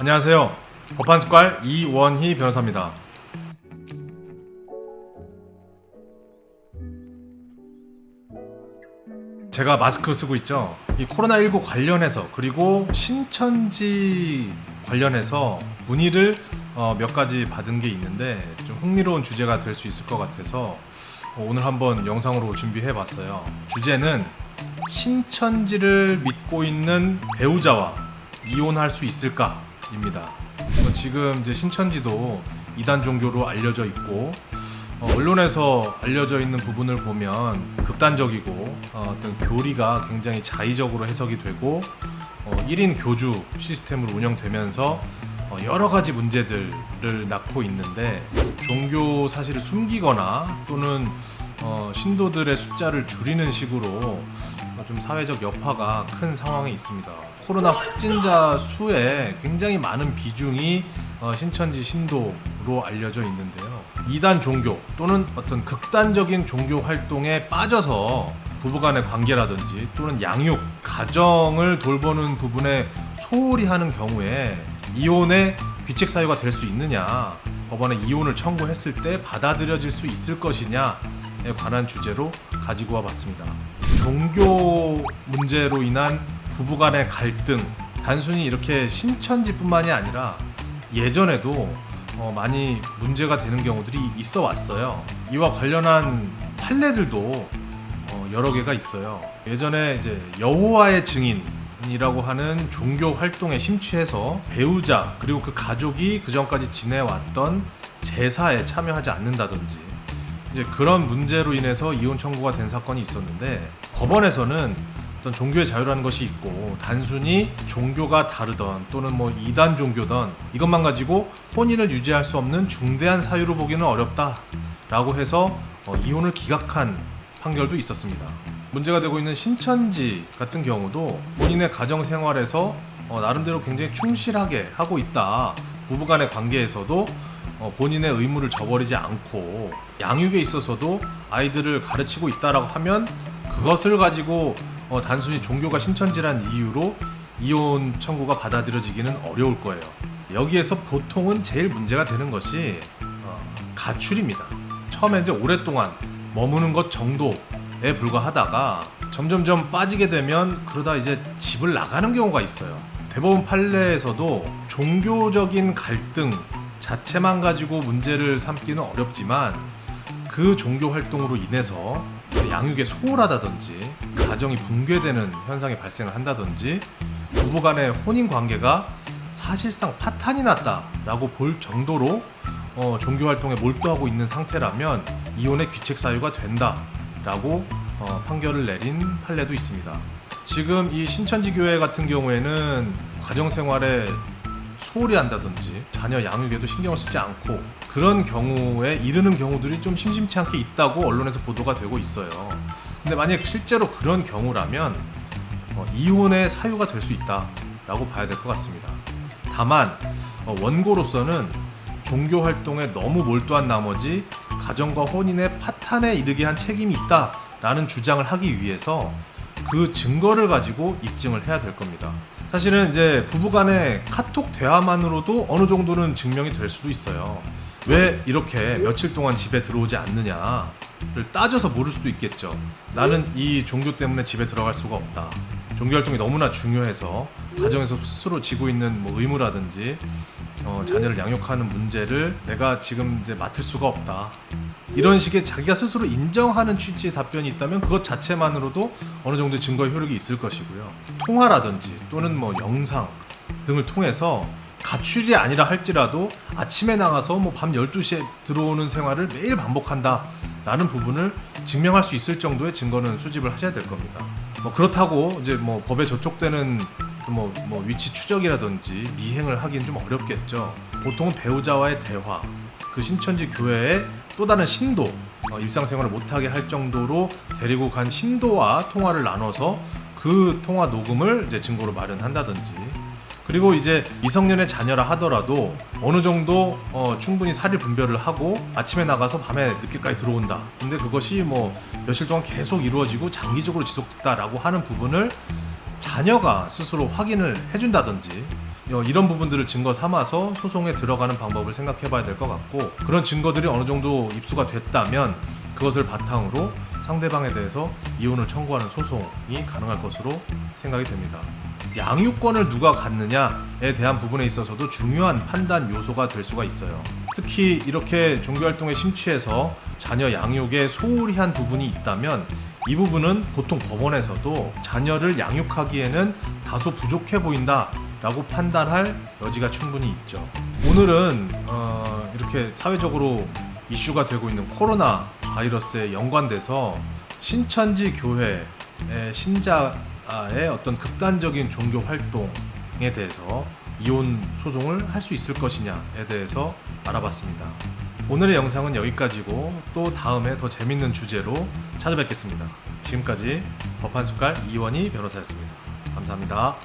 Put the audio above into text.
안녕하세요. 법한습관 이원희 변호사입니다. 제가 마스크 쓰고 있죠. 이 코로나19 관련해서 그리고 신천지 관련해서 문의를 몇 가지 받은 게 있는데 좀 흥미로운 주제가 될 수 있을 것 같아서 오늘 한번 영상으로 준비해 봤어요. 주제는 신천지를 믿고 있는 배우자와 이혼할 수 있을까? 입니다. 지금 이제 신천지도 이단 종교로 알려져 있고 언론에서 알려져 있는 부분을 보면 극단적이고 어떤 교리가 굉장히 자의적으로 해석이 되고 1인 교주 시스템으로 운영되면서 여러 가지 문제들을 낳고 있는데 종교 사실을 숨기거나 또는 신도들의 숫자를 줄이는 식으로 좀 사회적 여파가 큰 상황에 있습니다. 코로나 확진자 수에 굉장히 많은 비중이 신천지 신도로 알려져 있는데요. 이단 종교 또는 어떤 극단적인 종교 활동에 빠져서 부부간의 관계라든지 또는 양육, 가정을 돌보는 부분에 소홀히 하는 경우에 이혼의 귀책 사유가 될 수 있느냐, 법원에 이혼을 청구했을 때 받아들여질 수 있을 것이냐에 관한 주제로 가지고 와봤습니다. 종교 문제로 인한 부부간의 갈등, 단순히 이렇게 신천지뿐만이 아니라 예전에도 많이 문제가 되는 경우들이 있어 왔어요. 이와 관련한 판례들도 여러 개가 있어요. 예전에 이제 여호와의 증인이라고 하는 종교 활동에 심취해서 배우자 그리고 그 가족이 그 전까지 지내왔던 제사에 참여하지 않는다든지 이제 그런 문제로 인해서 이혼 청구가 된 사건이 있었는데 법원에서는 어떤 종교의 자유라는 것이 있고 단순히 종교가 다르던 또는 이단 종교던 이것만 가지고 혼인을 유지할 수 없는 중대한 사유로 보기는 어렵다라고 해서 이혼을 기각한 판결도 있었습니다. 문제가 되고 있는 신천지 같은 경우도 본인의 가정 생활에서 나름대로 굉장히 충실하게 하고 있다. 부부간의 관계에서도 본인의 의무를 저버리지 않고 양육에 있어서도 아이들을 가르치고 있다라고 하면 그것을 가지고 단순히 종교가 신천지란 이유로 이혼 청구가 받아들여지기는 어려울 거예요. 여기에서 보통은 제일 문제가 되는 것이 가출입니다. 처음에 이제 오랫동안 머무는 것 정도에 불과하다가 점점점 빠지게 되면 그러다 이제 집을 나가는 경우가 있어요. 대법원 판례에서도 종교적인 갈등 자체만 가지고 문제를 삼기는 어렵지만 그 종교 활동으로 인해서 양육에 소홀하다든지 가정이 붕괴되는 현상이 발생을 한다든지 부부간의 혼인 관계가 사실상 파탄이 났다라고 볼 정도로 종교 활동에 몰두하고 있는 상태라면 이혼의 귀책 사유가 된다라고 판결을 내린 판례도 있습니다. 지금 이 신천지 교회 같은 경우에는 가정 생활에 소홀히 한다든지 자녀 양육에도 신경을 쓰지 않고 그런 경우에 이르는 경우들이 좀 심심치 않게 있다고 언론에서 보도가 되고 있어요. 근데 만약 실제로 그런 경우라면 이혼의 사유가 될 수 있다라고 봐야 될 것 같습니다. 다만 원고로서는 종교 활동에 너무 몰두한 나머지 가정과 혼인의 파탄에 이르게 한 책임이 있다라는 주장을 하기 위해서 그 증거를 가지고 입증을 해야 될 겁니다. 사실은 이제 부부간의 카톡 대화만으로도 어느 정도는 증명이 될 수도 있어요. 왜 이렇게 며칠 동안 집에 들어오지 않느냐를 따져서 물을 수도 있겠죠. 나는 이 종교 때문에 집에 들어갈 수가 없다. 종교 활동이 너무나 중요해서 가정에서 스스로 지고 있는 의무라든지 자녀를 양육하는 문제를 내가 지금 이제 맡을 수가 없다. 이런 식의 자기가 스스로 인정하는 취지의 답변이 있다면 그것 자체만으로도 어느 정도의 증거의 효력이 있을 것이고요. 통화라든지 또는 영상 등을 통해서 가출이 아니라 할지라도 아침에 나가서 밤 12시에 들어오는 생활을 매일 반복한다 라는 부분을 증명할 수 있을 정도의 증거는 수집을 하셔야 될 겁니다. 그렇다고 이제 법에 저촉되는 위치 추적이라든지 미행을 하기는 좀 어렵겠죠. 보통은 배우자와의 대화, 그 신천지 교회의 또 다른 신도, 일상생활을 못하게 할 정도로 데리고 간 신도와 통화를 나눠서 그 통화 녹음을 이제 증거로 마련한다든지, 그리고 이제 미성년의 자녀라 하더라도 어느 정도 충분히 사실 분별을 하고 아침에 나가서 밤에 늦게까지 들어온다. 근데 그것이 며칠 동안 계속 이루어지고 장기적으로 지속됐다라고 하는 부분을 자녀가 스스로 확인을 해준다든지 이런 부분들을 증거 삼아서 소송에 들어가는 방법을 생각해 봐야 될 것 같고, 그런 증거들이 어느 정도 입수가 됐다면 그것을 바탕으로 상대방에 대해서 이혼을 청구하는 소송이 가능할 것으로 생각이 됩니다. 양육권을 누가 갖느냐에 대한 부분에 있어서도 중요한 판단 요소가 될 수가 있어요. 특히 이렇게 종교활동에 심취해서 자녀 양육에 소홀히 한 부분이 있다면 이 부분은 보통 법원에서도 자녀를 양육하기에는 다소 부족해 보인다 라고 판단할 여지가 충분히 있죠. 오늘은 이렇게 사회적으로 이슈가 되고 있는 코로나 바이러스에 연관돼서 신천지 교회의 신자의 어떤 극단적인 종교 활동에 대해서 이혼 소송을 할 수 있을 것이냐에 대해서 알아봤습니다. 오늘의 영상은 여기까지고 또 다음에 더 재밌는 주제로 찾아뵙겠습니다. 지금까지 법한숟갈 이원희 변호사였습니다. 감사합니다.